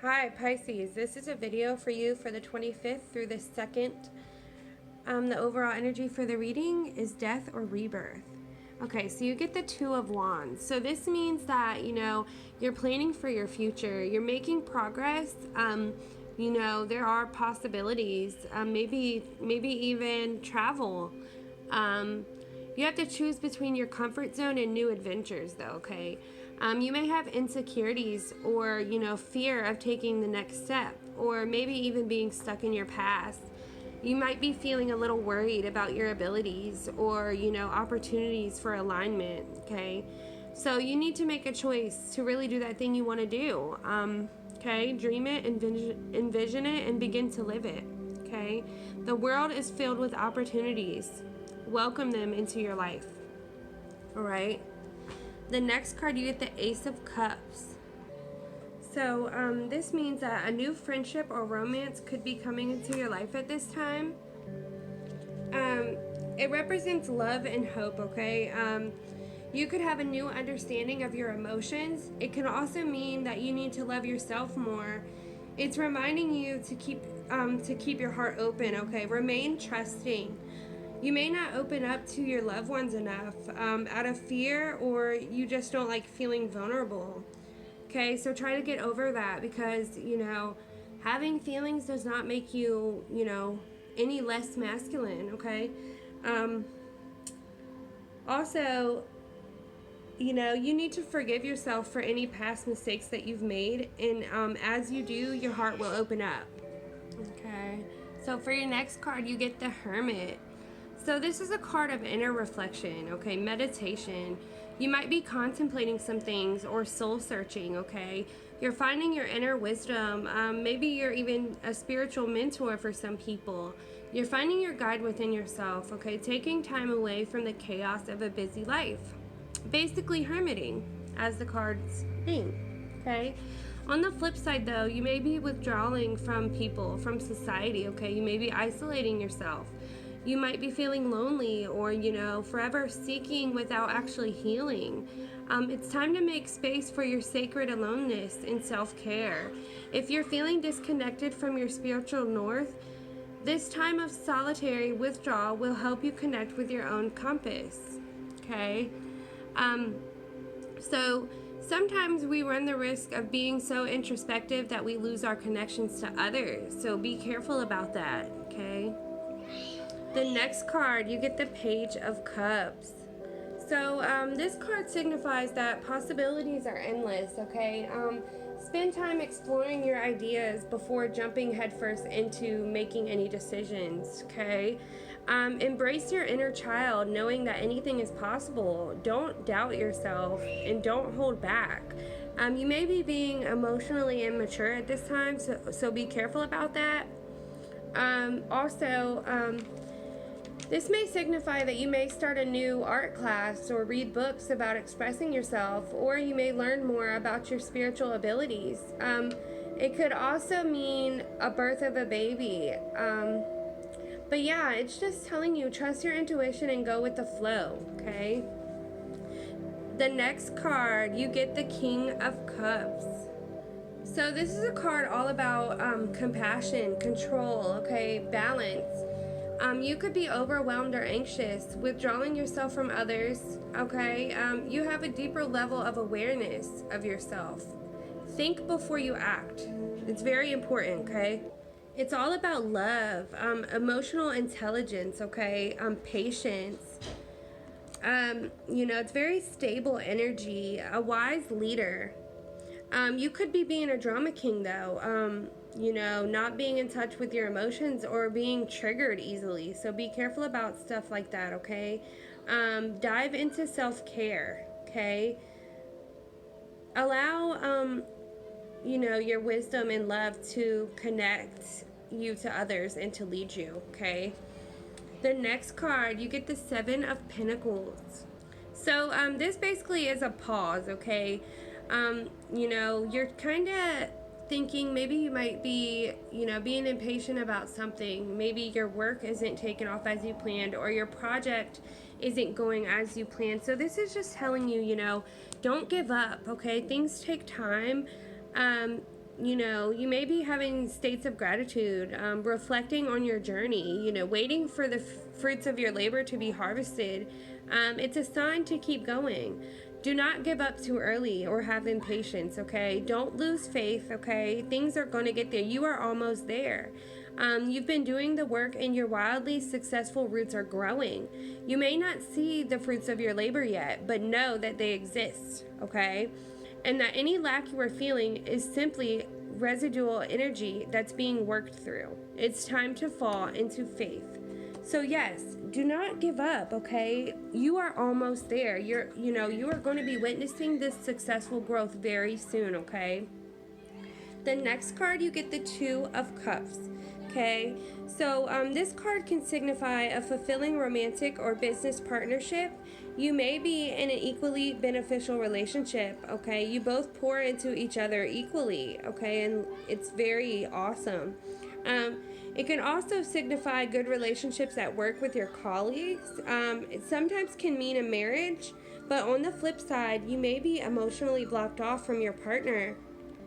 Hi Pisces, this is a video for you for the 25th through the 2nd. The overall energy for the reading is death or rebirth. Okay, so you get the Two of Wands. So this means that, you're planning for your future. You're making progress. There are possibilities. Maybe even travel. You have to choose between your comfort zone and new adventures, though, okay? You may have insecurities or, fear of taking the next step, or maybe even being stuck in your past. You might be feeling a little worried about your abilities or, opportunities for alignment, okay? So you need to make a choice to really do that thing you want to do, okay? Dream it, envision it, and begin to live it, okay? The world is filled with opportunities. Welcome them into your life. All right. The next card, you get the Ace of Cups. So this means that a new friendship or romance could be coming into your life at this time. It represents love and hope, okay? You could have a new understanding of your emotions. It can also mean that you need to love yourself more. It's reminding you to keep your heart open, okay? Remain trusting. You may not open up to your loved ones enough out of fear, or you just don't like feeling vulnerable. Okay, so try to get over that because, having feelings does not make you, any less masculine, okay? Also, you need to forgive yourself for any past mistakes that you've made, and as you do, your heart will open up. Okay, so for your next card, you get the Hermit. So this is a card of inner reflection, okay, meditation. You might be contemplating some things or soul searching, okay? You're finding your inner wisdom. Maybe you're even a spiritual mentor for some people. You're finding your guide within yourself, okay? Taking time away from the chaos of a busy life. Basically hermiting, as the cards mean, okay? On the flip side, though, you may be withdrawing from people, from society, okay? You may be isolating yourself. You might be feeling lonely or, forever seeking without actually healing. It's time to make space for your sacred aloneness and self-care. If you're feeling disconnected from your spiritual north, this time of solitary withdrawal will help you connect with your own compass, okay? So sometimes we run the risk of being so introspective that we lose our connections to others. So be careful about that, okay? The next card, you get the Page of Cups. So this card signifies that possibilities are endless, okay? Spend time exploring your ideas before jumping headfirst into making any decisions, okay? Embrace your inner child, knowing that anything is possible. Don't doubt yourself and don't hold back. You may be being emotionally immature at this time, so be careful about that. This may signify that you may start a new art class or read books about expressing yourself, or you may learn more about your spiritual abilities. It could also mean a birth of a baby. But yeah, it's just telling you, trust your intuition and go with the flow, okay? The next card, you get the King of Cups. So this is a card all about compassion, control, okay, balance. You could be overwhelmed or anxious, withdrawing yourself from others, okay? You have a deeper level of awareness of yourself. Think before you act. It's very important, okay? It's all about love, emotional intelligence, okay? Patience. It's very stable energy, a wise leader. You could be being a drama king, though. Not being in touch with your emotions or being triggered easily. So be careful about stuff like that, okay? Dive into self-care, okay? Allow, your wisdom and love to connect you to others and to lead you, okay? The next card, you get the Seven of Pentacles. So this basically is a pause, okay? You're kind of thinking maybe you might be, being impatient about something. Maybe your work isn't taken off as you planned, or your project isn't going as you planned. So this is just telling you, don't give up, okay? Things take time. you may be having states of gratitude, reflecting on your journey, waiting for the fruits of your labor to be harvested. It's a sign to keep going. Do not give up too early or have impatience, okay? Don't lose faith, okay? Things are going to get there. You are almost there. You've been doing the work and your wildly successful roots are growing. You may not see the fruits of your labor yet, but know that they exist, okay? And that any lack you are feeling is simply residual energy that's being worked through. It's time to fall into faith. So yes, do not give up, okay? You are almost there. You are going to be witnessing this successful growth very soon, okay? The next card, you get the Two of Cups. Okay, so this card can signify a fulfilling romantic or business partnership. You may be in an equally beneficial relationship, okay? You both pour into each other equally, okay? And it's very awesome. It can also signify good relationships at work with your colleagues. It sometimes can mean a marriage, but on the flip side, you may be emotionally blocked off from your partner,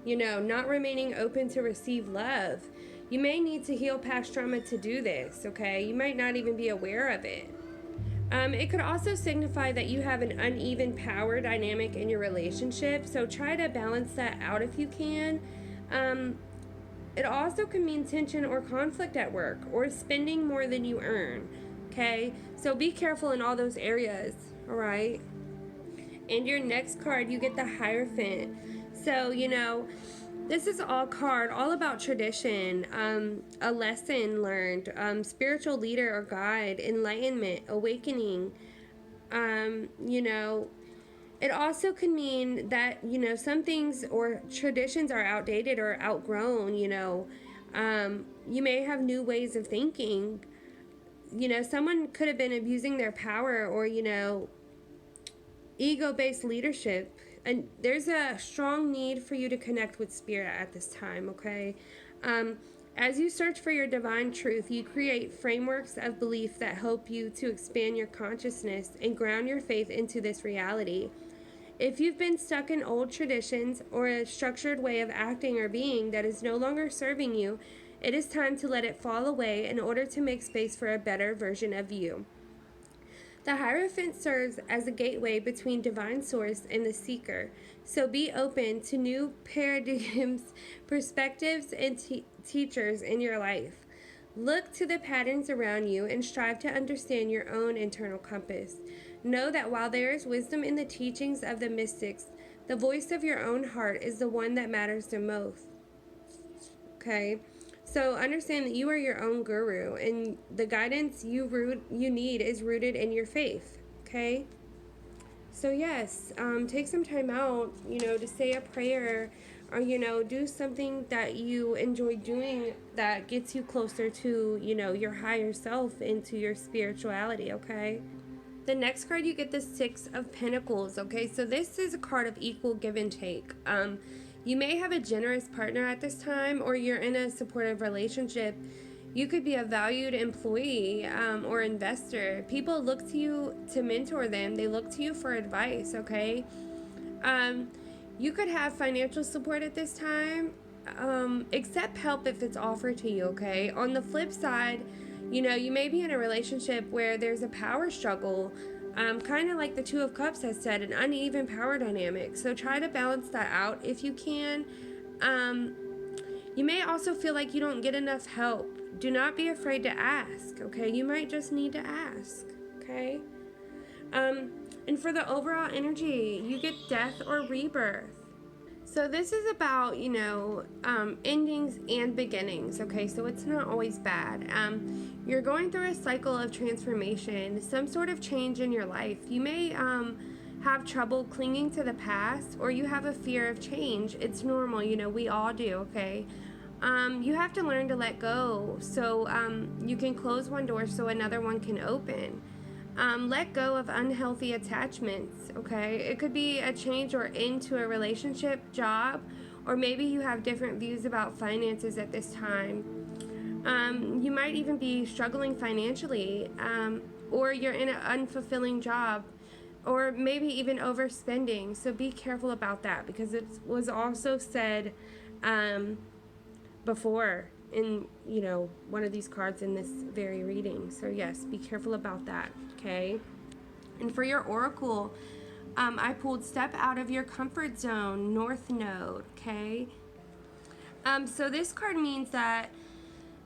not remaining open to receive love. You may need to heal past trauma to do this, okay? You might not even be aware of it. It could also signify that you have an uneven power dynamic in your relationship, so try to balance that out if you can. It also can mean tension or conflict at work or spending more than you earn, okay? So be careful in all those areas, all right? And your next card, you get the Hierophant. So, this is all about tradition, a lesson learned, spiritual leader or guide, enlightenment, awakening. It also can mean that, some things or traditions are outdated or outgrown, you may have new ways of thinking. Someone could have been abusing their power or, ego-based leadership. And there's a strong need for you to connect with spirit at this time, okay? As you search for your divine truth, you create frameworks of belief that help you to expand your consciousness and ground your faith into this reality. If you've been stuck in old traditions or a structured way of acting or being that is no longer serving you, it is time to let it fall away in order to make space for a better version of you. The Hierophant serves as a gateway between divine source and the seeker, so be open to new paradigms, perspectives, and teachers in your life. Look to the patterns around you and strive to understand your own internal compass. Know that while there is wisdom in the teachings of the mystics, the voice of your own heart is the one that matters the most. Okay? So understand that you are your own guru, and the guidance you need is rooted in your faith, okay? So yes, take some time out, to say a prayer or, do something that you enjoy doing that gets you closer to, your higher self, into your spirituality, okay? The next card, you get the Six of Pentacles, okay? So this is a card of equal give and take. You may have a generous partner at this time, or you're in a supportive relationship. You could be a valued employee or investor. People look to you to mentor them. They look to you for advice, okay? You could have financial support at this time. Accept help if it's offered to you, okay? On the flip side, you may be in a relationship where there's a power struggle. Kind of like the Two of Cups has said, an uneven power dynamic. So try to balance that out if you can. You may also feel like you don't get enough help. Do not be afraid to ask, okay? You might just need to ask, okay? And for the overall energy, you get Death or Rebirth. So this is about, endings and beginnings, okay? So it's not always bad. You're going through a cycle of transformation, some sort of change in your life. You may have trouble clinging to the past, or you have a fear of change. It's normal, we all do, okay? You have to learn to let go so you can close one door so another one can open. Let go of unhealthy attachments, okay? It could be a change or into a relationship, job, or maybe you have different views about finances at this time. You might even be struggling financially, or you're in an unfulfilling job, or maybe even overspending. So be careful about that, because it was also said before in, you know, one of these cards in this very reading. So yes, be careful about that, okay? And for your oracle, I pulled step out of your comfort zone, North Node, okay? So this card means that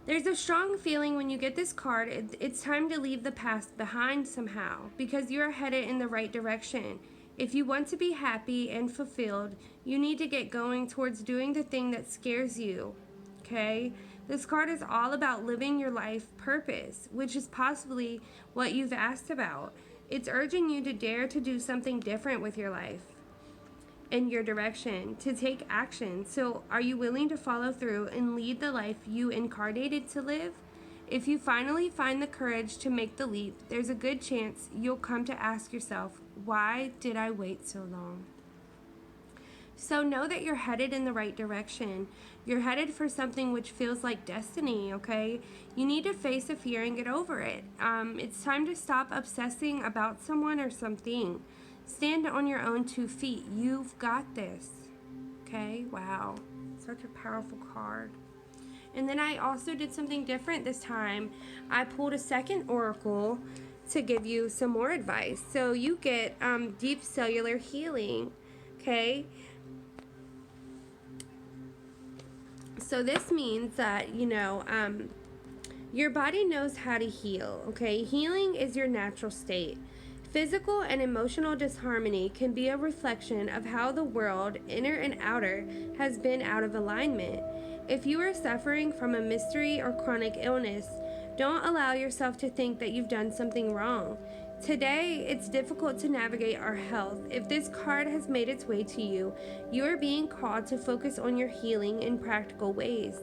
there's a strong feeling when you get this card, it's time to leave the past behind somehow because you're headed in the right direction. If you want to be happy and fulfilled, you need to get going towards doing the thing that scares you, okay? This card is all about living your life purpose, which is possibly what you've asked about. It's urging you to dare to do something different with your life in your direction, to take action. So, are you willing to follow through and lead the life you incarnated to live? If you finally find the courage to make the leap, there's a good chance you'll come to ask yourself, why did I wait so long? So know that you're headed in the right direction. You're headed for something which feels like destiny, okay? You need to face a fear and get over it. It's time to stop obsessing about someone or something. Stand on your own 2 feet. You've got this, okay? Wow, such a powerful card. And then I also did something different this time. I pulled a second oracle to give you some more advice. So you get deep cellular healing, okay? So this means that, you know, your body knows how to heal, okay? Healing is your natural state. Physical and emotional disharmony can be a reflection of how the world, inner and outer, has been out of alignment. If you are suffering from a mystery or chronic illness, don't allow yourself to think that you've done something wrong. Today, it's difficult to navigate our health. If this card has made its way to you, you are being called to focus on your healing in practical ways.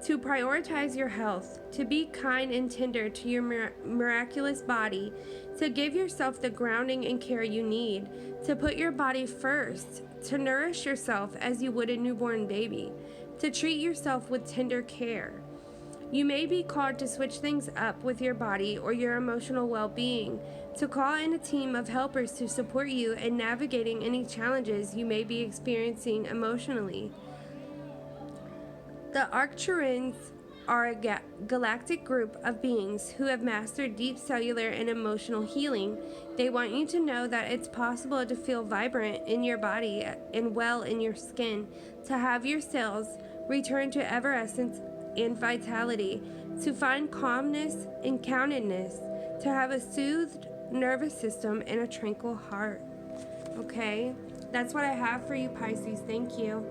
To prioritize your health, to be kind and tender to your miraculous body, to give yourself the grounding and care you need, to put your body first, to nourish yourself as you would a newborn baby, to treat yourself with tender care. You may be called to switch things up with your body or your emotional well-being, to call in a team of helpers to support you in navigating any challenges you may be experiencing emotionally. The Arcturans are a galactic group of beings who have mastered deep cellular and emotional healing. They want you to know that it's possible to feel vibrant in your body and well in your skin, to have your cells return to effervescence and vitality, to find calmness and countedness, to have a soothed nervous system and a tranquil heart. Okay? That's what I have for you, Pisces. Thank you.